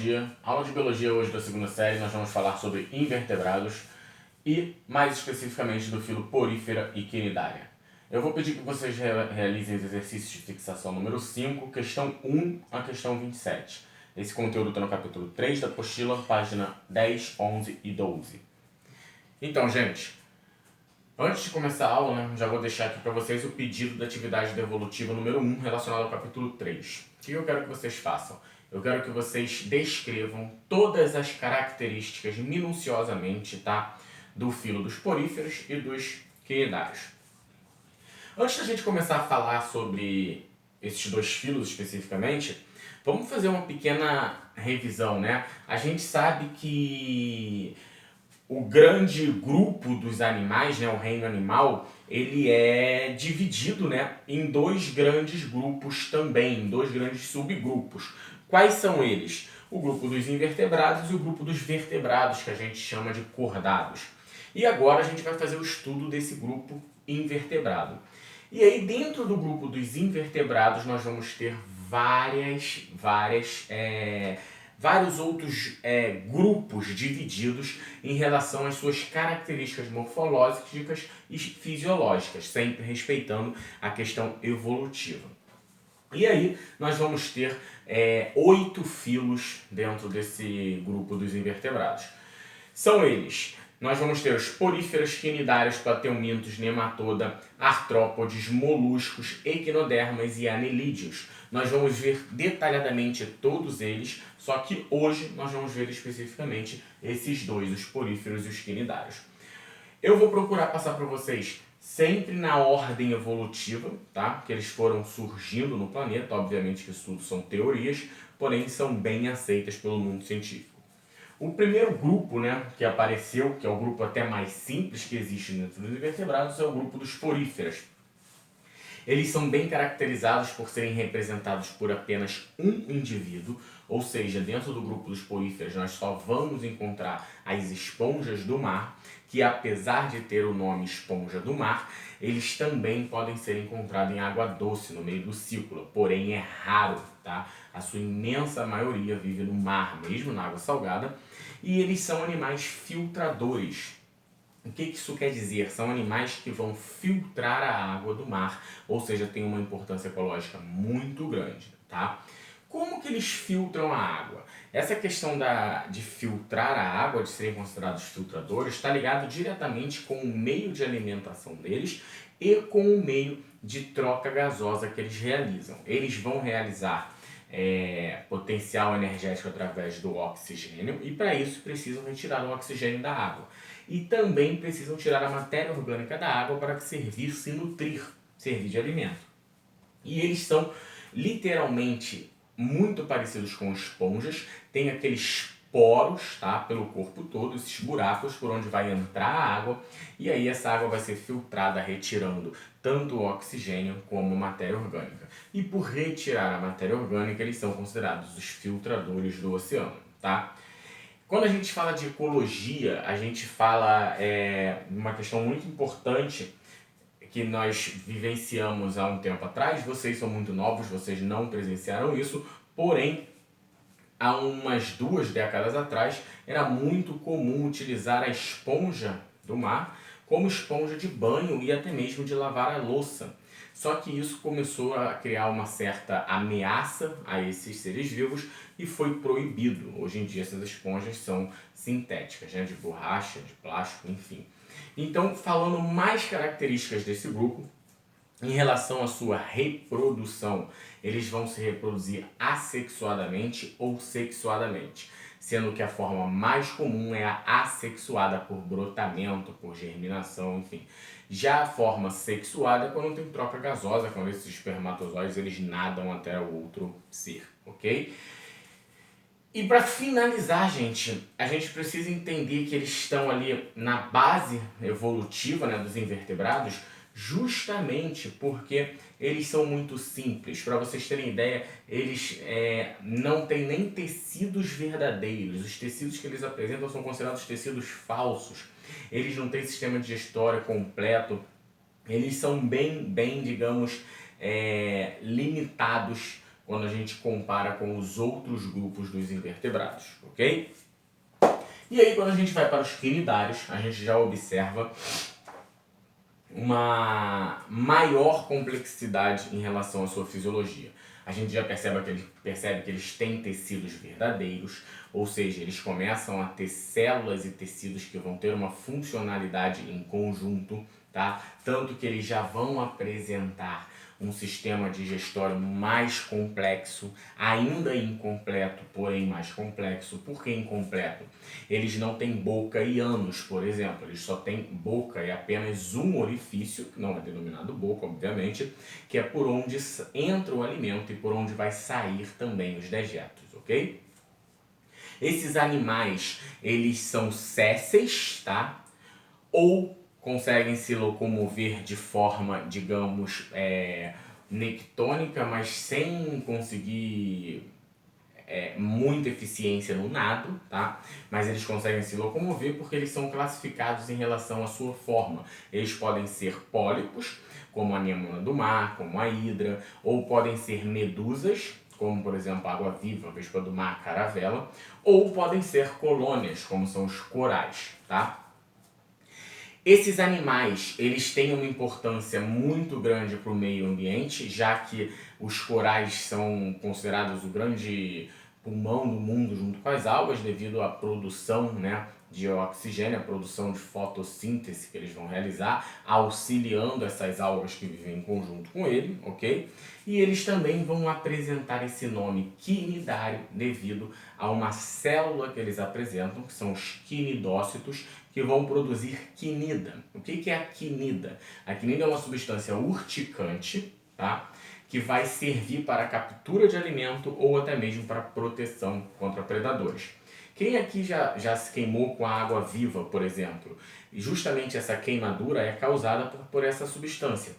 dia. Aula de biologia hoje da segunda série, nós vamos falar sobre invertebrados e mais especificamente do filo Porífera e Quinidária. Eu vou pedir que vocês realizem os exercícios de fixação número 5, questão 1 a questão 27. Esse conteúdo está no capítulo 3 da apostila, página 10, 11 e 12. Então, gente, antes de começar a aula, já vou deixar aqui para vocês o pedido da atividade devolutiva número 1 relacionada ao capítulo 3. O que eu quero que vocês façam? Eu quero que vocês descrevam todas as características minuciosamente, tá, do filo dos poríferos e dos quinidários. Antes da gente começar a falar sobre esses dois filos especificamente, vamos fazer uma pequena revisão, né? A gente sabe que o grande grupo dos animais, né, o reino animal, ele é dividido, né, em dois grandes grupos também, em dois grandes subgrupos. Quais são eles? O grupo dos invertebrados e o grupo dos vertebrados, que a gente chama de cordados. E agora a gente vai fazer o estudo desse grupo invertebrado. E aí dentro do grupo dos invertebrados nós vamos ter vários outros grupos divididos em relação às suas características morfológicas e fisiológicas, sempre respeitando a questão evolutiva. E aí nós vamos ter 8 filos dentro desse grupo dos invertebrados. São eles: nós vamos ter os poríferos, quinidários, plateumintos, nematoda, artrópodes, moluscos, equinodermas e anelídeos. Nós vamos ver detalhadamente todos eles, só que hoje nós vamos ver especificamente esses dois, os poríferos e os quinidários. Eu vou procurar passar para vocês sempre na ordem evolutiva, tá? Que eles foram surgindo no planeta. Obviamente que isso tudo são teorias, porém são bem aceitas pelo mundo científico. O primeiro grupo, né, que apareceu, que é o grupo até mais simples que existe dentro dos invertebrados, é o grupo dos poríferos. Eles são bem caracterizados por serem representados por apenas um indivíduo, ou seja, dentro do grupo dos poríferos nós só vamos encontrar as esponjas do mar, que apesar de ter o nome esponja do mar, eles também podem ser encontrados em água doce, no meio do círculo, porém é raro, tá? A sua imensa maioria vive no mar, mesmo na água salgada, e eles são animais filtradores. O que isso quer dizer? São animais que vão filtrar a água do mar, ou seja, tem uma importância ecológica muito grande, tá? Como que eles filtram a água? Essa questão de filtrar a água, de serem considerados filtradores, está ligado diretamente com o meio de alimentação deles e com o meio de troca gasosa que eles realizam. Eles vão realizar potencial energético através do oxigênio e para isso precisam retirar o oxigênio da água. E também precisam tirar a matéria orgânica da água para servir de alimento. E eles são literalmente muito parecidos com esponjas, tem aqueles poros, tá, pelo corpo todo, esses buracos por onde vai entrar a água, e aí essa água vai ser filtrada retirando tanto o oxigênio como a matéria orgânica. E por retirar a matéria orgânica, eles são considerados os filtradores do oceano, tá? Quando a gente fala de ecologia, a gente fala uma questão muito importante que nós vivenciamos há um tempo atrás. Vocês são muito novos, vocês não presenciaram isso, porém, há umas 2 décadas atrás, era muito comum utilizar a esponja do mar como esponja de banho e até mesmo de lavar a louça. Só que isso começou a criar uma certa ameaça a esses seres vivos e foi proibido. Hoje em dia essas esponjas são sintéticas, né, de borracha, de plástico, enfim. Então, falando mais características desse grupo, em relação à sua reprodução, eles vão se reproduzir assexuadamente ou sexuadamente, sendo que a forma mais comum é a assexuada, por brotamento, por germinação, enfim. Já a forma sexuada é quando tem troca gasosa, quando esses espermatozoides eles nadam até o outro ser, ok? E para finalizar, gente, a gente precisa entender que eles estão ali na base evolutiva, né, dos invertebrados, justamente porque eles são muito simples. Para vocês terem ideia, eles não têm nem tecidos verdadeiros. Os tecidos que eles apresentam são considerados tecidos falsos. Eles não têm sistema digestório completo. Eles são bem digamos, limitados quando a gente compara com os outros grupos dos invertebrados, ok? E aí, quando a gente vai para os quinidários, a gente já observa uma maior complexidade em relação à sua fisiologia. A gente já percebe que eles têm tecidos verdadeiros, ou seja, eles começam a ter células e tecidos que vão ter uma funcionalidade em conjunto, tá? Tanto que eles já vão apresentar um sistema digestório mais complexo, ainda incompleto, porém mais complexo. Por que incompleto? Eles não têm boca e ânus, por exemplo. Eles só têm boca e apenas um orifício, que não é denominado boca, obviamente, que é por onde entra o alimento e por onde vai sair também os dejetos, ok? Esses animais, eles são sésseis, tá? Ou conseguem se locomover de forma, digamos, nectônica, mas sem conseguir muita eficiência no nado, tá? Mas eles conseguem se locomover porque eles são classificados em relação à sua forma. Eles podem ser pólipos, como a anêmona do mar, como a hidra, ou podem ser medusas, como por exemplo a água-viva, a vespa do mar, a caravela, ou podem ser colônias, como são os corais, tá? Esses animais, eles têm uma importância muito grande para o meio ambiente, já que os corais são considerados o grande pulmão do mundo junto com as algas, devido à produção, né, de oxigênio, a produção de fotossíntese que eles vão realizar, auxiliando essas algas que vivem em conjunto com ele, ok? E eles também vão apresentar esse nome quinidário devido a uma célula que eles apresentam, que são os quinidócitos, que vão produzir quinida. O que é a quinida? A quinida é uma substância urticante, tá? Que vai servir para a captura de alimento ou até mesmo para proteção contra predadores. Quem aqui já se queimou com a água viva, por exemplo? E justamente essa queimadura é causada por essa substância,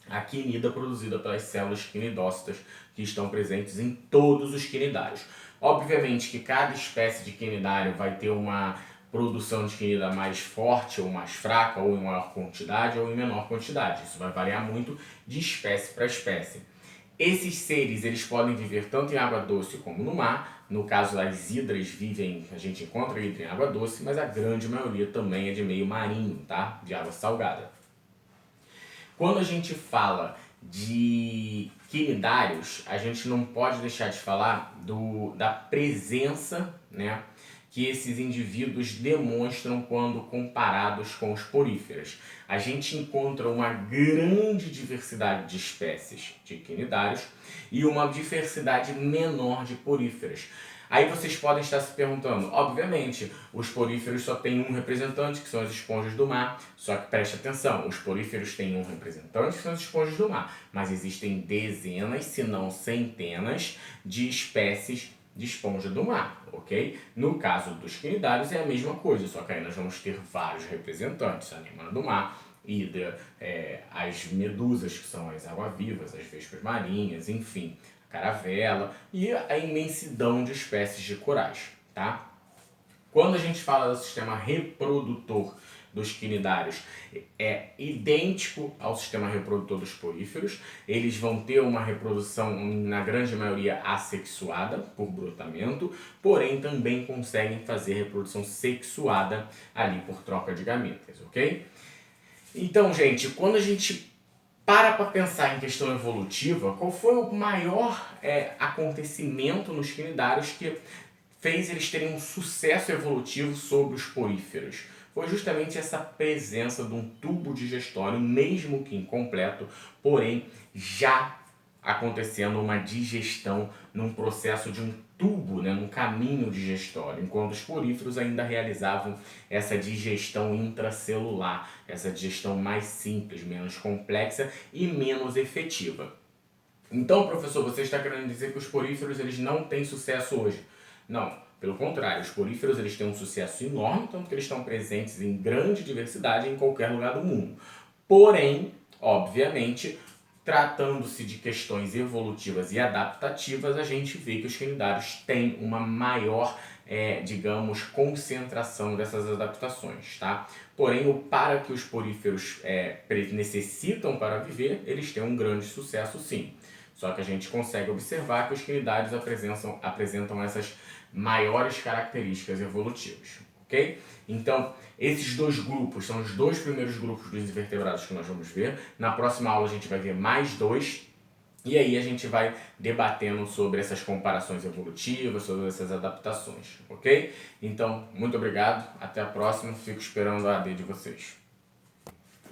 a quinida produzida pelas células quinidócitas que estão presentes em todos os quinidários. Obviamente que cada espécie de quinidário vai ter uma produção de quinida mais forte ou mais fraca, ou em maior quantidade ou em menor quantidade. Isso vai variar muito de espécie para espécie. Esses seres, eles podem viver tanto em água doce como no mar. No caso das hidras, a gente encontra hidra em água doce, mas a grande maioria também é de meio marinho, tá? De água salgada. Quando a gente fala de quinidários, a gente não pode deixar de falar da presença, né, que esses indivíduos demonstram quando comparados com os poríferos. A gente encontra uma grande diversidade de espécies de quinidários e uma diversidade menor de poríferos. Aí vocês podem estar se perguntando, obviamente, os poríferos só têm um representante, que são as esponjas do mar, só que preste atenção, os poríferos têm um representante, que são as esponjas do mar, mas existem dezenas, se não centenas, de espécies de esponja do mar, ok? No caso dos quinidários é a mesma coisa, só que aí nós vamos ter vários representantes, a anêmona do mar, hidra, as medusas, que são as água-vivas, as vespas marinhas, enfim, caravela e a imensidão de espécies de corais, tá? Quando a gente fala do sistema reprodutor dos quinidários, é idêntico ao sistema reprodutor dos poríferos. Eles vão ter uma reprodução, na grande maioria, assexuada, por brotamento, porém também conseguem fazer reprodução sexuada ali por troca de gametas, ok? Então, gente, quando a gente para pensar em questão evolutiva, qual foi o maior acontecimento nos quinidários que fez eles terem um sucesso evolutivo sobre os poríferos? Foi justamente essa presença de um tubo digestório, mesmo que incompleto, porém já acontecendo uma digestão num processo de um tubo, né, num caminho digestório, enquanto os poríferos ainda realizavam essa digestão intracelular, essa digestão mais simples, menos complexa e menos efetiva. Então, professor, você está querendo dizer que os poríferos eles não têm sucesso hoje? Não, pelo contrário, os poríferos eles têm um sucesso enorme, tanto que eles estão presentes em grande diversidade em qualquer lugar do mundo. Porém, obviamente, tratando-se de questões evolutivas e adaptativas, a gente vê que os quinidários têm uma maior, digamos, concentração dessas adaptações, tá? Porém, para que os poríferos necessitam para viver, eles têm um grande sucesso sim. Só que a gente consegue observar que os quinidários apresentam essas maiores características evolutivas, ok? Então, esses dois grupos são os dois primeiros grupos dos invertebrados que nós vamos ver. Na próxima aula a gente vai ver mais dois. E aí a gente vai debatendo sobre essas comparações evolutivas, sobre essas adaptações, ok? Então, muito obrigado, até a próxima, fico esperando a AD de vocês.